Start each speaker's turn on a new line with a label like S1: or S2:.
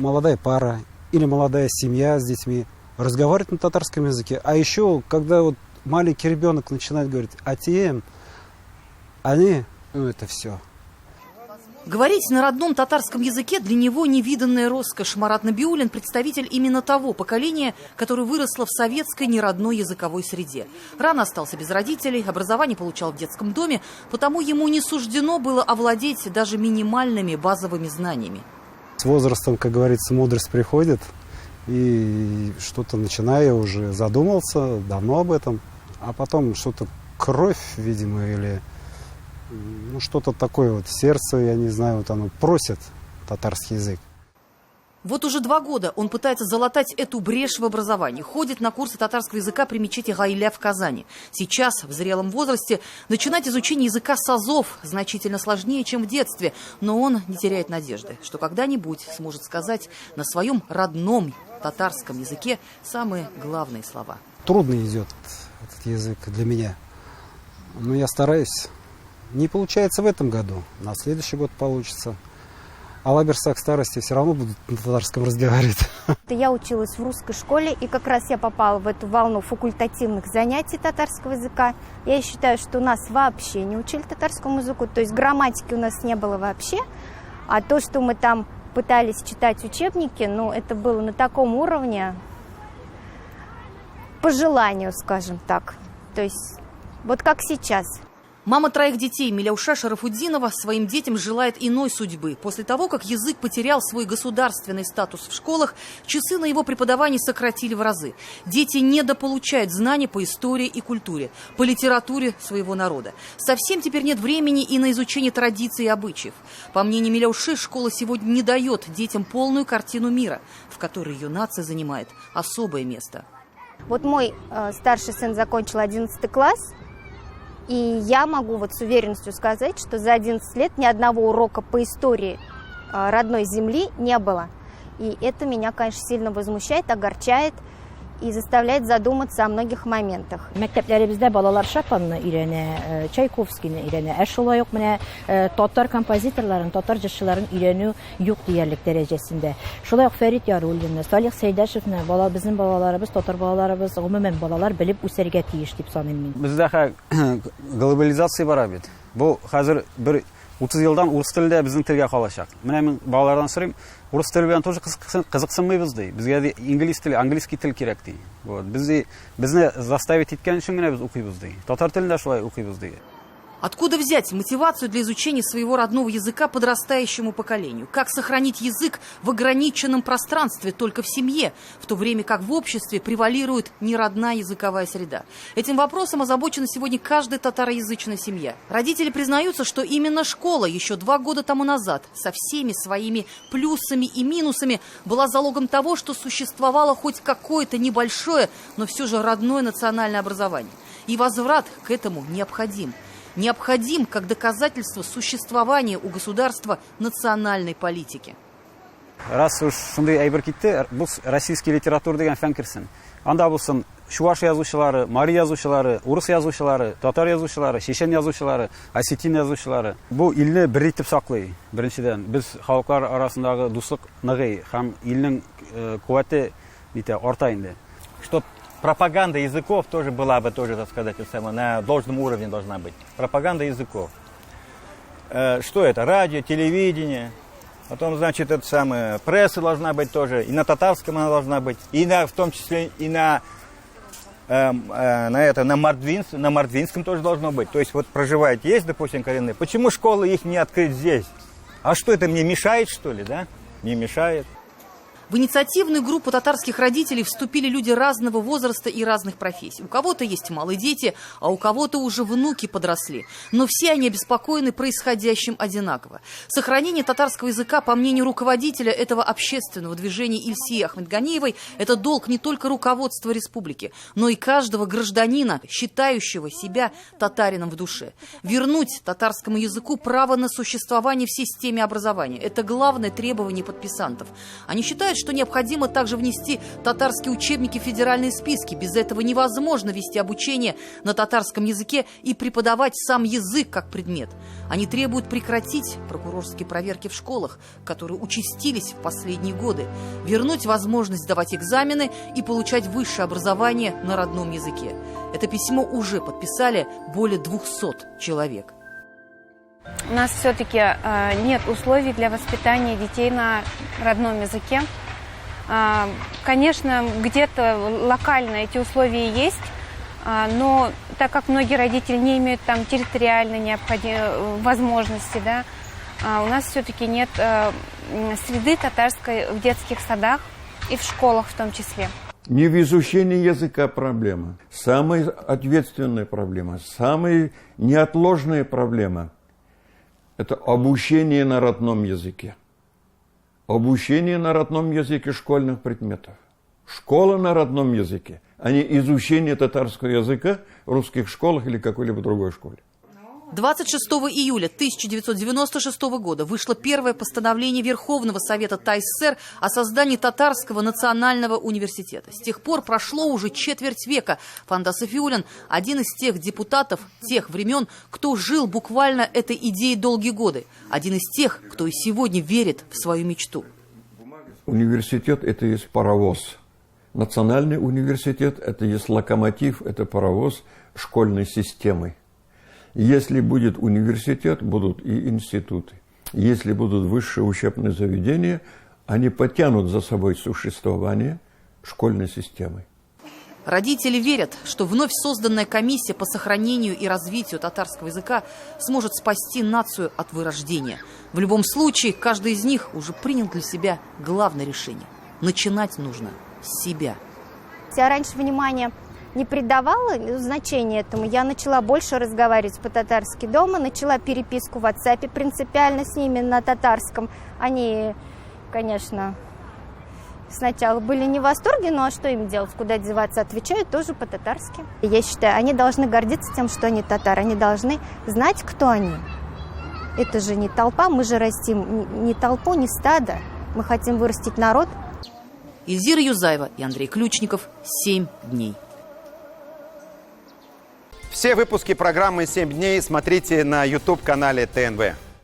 S1: молодая пара или молодая семья с детьми разговаривает на татарском языке. А еще, когда вот маленький ребенок начинает говорить «атием», они, ну это все.
S2: Говорить на родном татарском языке для него невиданная роскошь. Марат Набиуллин – представитель именно того поколения, которое выросло в советской неродной языковой среде. Рано остался без родителей, образование получал в детском доме, потому ему не суждено было овладеть даже минимальными базовыми знаниями.
S1: С возрастом, как говорится, мудрость приходит, и что-то начиная уже задумался давно об этом, а потом что-то кровь, видимо, или... Ну, что-то такое вот, сердце, я не знаю, вот оно просит татарский язык.
S2: Вот уже 2 года он пытается залатать эту брешь в образовании. Ходит на курсы татарского языка при мечети Гайля в Казани. Сейчас, в зрелом возрасте, начинать изучение языка с азов значительно сложнее, чем в детстве. Но он не теряет надежды, что когда-нибудь сможет сказать на своем родном татарском языке самые главные слова.
S1: Трудно идет этот язык для меня, но я стараюсь. Не получается в этом году, на следующий год получится. А лаберса к старости все равно будут на татарском разговаривать.
S3: Я училась в русской школе, и как раз я попала в эту волну факультативных занятий татарского языка. Я считаю, что нас вообще не учили татарскому языку, то есть грамматики у нас не было вообще. А то, что мы там пытались читать учебники, ну, это было на таком уровне, по желанию, скажем так. То есть вот как сейчас.
S2: Мама 3 детей Миляуша Шарафуддинова своим детям желает иной судьбы. После того, как язык потерял свой государственный статус в школах, часы на его преподавании сократили в разы. Дети недополучают знаний по истории и культуре, по литературе своего народа. Совсем теперь нет времени и на изучение традиций и обычаев. По мнению Миляуши, школа сегодня не дает детям полную картину мира, в которой ее нация занимает особое место.
S3: Вот мой старший сын закончил 11 класс. И я могу вот с уверенностью сказать, что за 11 лет ни одного урока по истории родной земли не было. И это меня, конечно, сильно возмущает, огорчает и заставляет задуматься о многих моментах.
S4: Мәктәпләребездә балалар Шапанны өйрәнә, Чайковскийны өйрәнә. Шулай ук менә татар композиторларын, татар җырчыларын өйрәнү юк диярлек дәрәҗәсендә. Шулай ук Фәрит Яруллинны, Салих Сәйдәшевне, безнең балаларыбыз, татар балаларыбыз, гомумән балалар белеп үсәргә тиеш дип саныйм мин.
S5: Бездә глобализация бара бит. Бу хәзер бер 30 елдан урыс телендә безнең телгә калачак. Менә мин балалардан сорыйм, урыс теле белән тоже кызыксынмыйбыз ди. Безгә ди инглиз теле, английский тел кирәк ди. Вот, безне заставить иткән өчен генә без укыйбыз ди. Татар телендә шулай укыйбыз ди.
S2: Откуда взять мотивацию для изучения своего родного языка подрастающему поколению? Как сохранить язык в ограниченном пространстве, только в семье, в то время как в обществе превалирует неродная языковая среда? Этим вопросом озабочена сегодня каждая татароязычная семья. Родители признаются, что именно школа еще 2 года тому назад со всеми своими плюсами и минусами была залогом того, что существовало хоть какое-то небольшое, но все же родное национальное образование. И возврат к этому необходим. Необходим как доказательство существования у государства национальной политики.
S5: Раз уж шундый әйбер китте, бу российский литература дигән фән керсен. Анда булсын чуваш язучылары, мари язучылары, урыс язучылары, татар язучылары, чечен язучылары, осетин язучылары. Бу илне бер итеп саклый. Беренчедән, без халыклар арасындагы дуслык ныгый һәм илнең куәте арта инде.
S6: Чтоб пропаганда языков тоже была бы, тоже, так сказать, на должном уровне должна быть. Пропаганда языков. Что это? Радио, телевидение. Потом, значит, это самое, пресса должна быть тоже. И на татарском она должна быть. И в том числе и на мордвинском тоже должно быть. То есть вот проживает, есть, допустим, коренные. Почему школы их не открыть здесь? А что это, мне мешает, что ли, да? Не мешает.
S2: В инициативную группу татарских родителей вступили люди разного возраста и разных профессий. У кого-то есть малые дети, а у кого-то уже внуки подросли. Но все они обеспокоены происходящим одинаково. Сохранение татарского языка, по мнению руководителя этого общественного движения Ильсии Ахмедганиевой, это долг не только руководства республики, но и каждого гражданина, считающего себя татарином в душе. Вернуть татарскому языку право на существование в системе образования – это главное требование подписантов. Они считают, что необходимо также внести татарские учебники в федеральные списки. Без этого невозможно вести обучение на татарском языке и преподавать сам язык как предмет. Они требуют прекратить прокурорские проверки в школах, которые участились в последние годы, вернуть возможность сдавать экзамены и получать высшее образование на родном языке. Это письмо уже подписали более 200 человек.
S7: У нас все-таки нет условий для воспитания детей на родном языке. Конечно, где-то локально эти условия есть, но так как многие родители не имеют там территориальной возможности, да, у нас все-таки нет среды татарской в детских садах и в школах в том числе.
S8: Не в изучении языка проблема. Самая ответственная проблема, самая неотложная проблема – это обучение на родном языке. Обучение на родном языке школьных предметов. Школа на родном языке, а не изучение татарского языка в русских школах или какой-либо другой школе.
S2: 26 июля 1996 года вышло первое постановление Верховного Совета ТАССР о создании Татарского национального университета. С тех пор прошло уже четверть века. Фандас Сафиуллин – один из тех депутатов тех времен, кто жил буквально этой идеей долгие годы. Один из тех, кто и сегодня верит в свою мечту.
S8: Университет – это есть паровоз. Национальный университет – это есть локомотив, это паровоз школьной системы. Если будет университет, будут и институты. Если будут высшие учебные заведения, они потянут за собой существование школьной системы.
S2: Родители верят, что вновь созданная комиссия по сохранению и развитию татарского языка сможет спасти нацию от вырождения. В любом случае, каждый из них уже принял для себя главное решение. Начинать нужно с себя.
S3: Я раньше внимания не придавала значения этому. Я начала больше разговаривать по-татарски дома, начала переписку в WhatsApp принципиально с ними на татарском. Они, конечно, сначала были не в восторге, но а что им делать, куда деваться, отвечают тоже по-татарски. Я считаю, они должны гордиться тем, что они татары, они должны знать, кто они. Это же не толпа, мы же растим ни толпу, ни стадо. Мы хотим вырастить народ.
S2: Эльзира Юзаева и Андрей Ключников. 7 дней.
S9: Все выпуски программы «7 дней» смотрите на YouTube-канале ТНВ.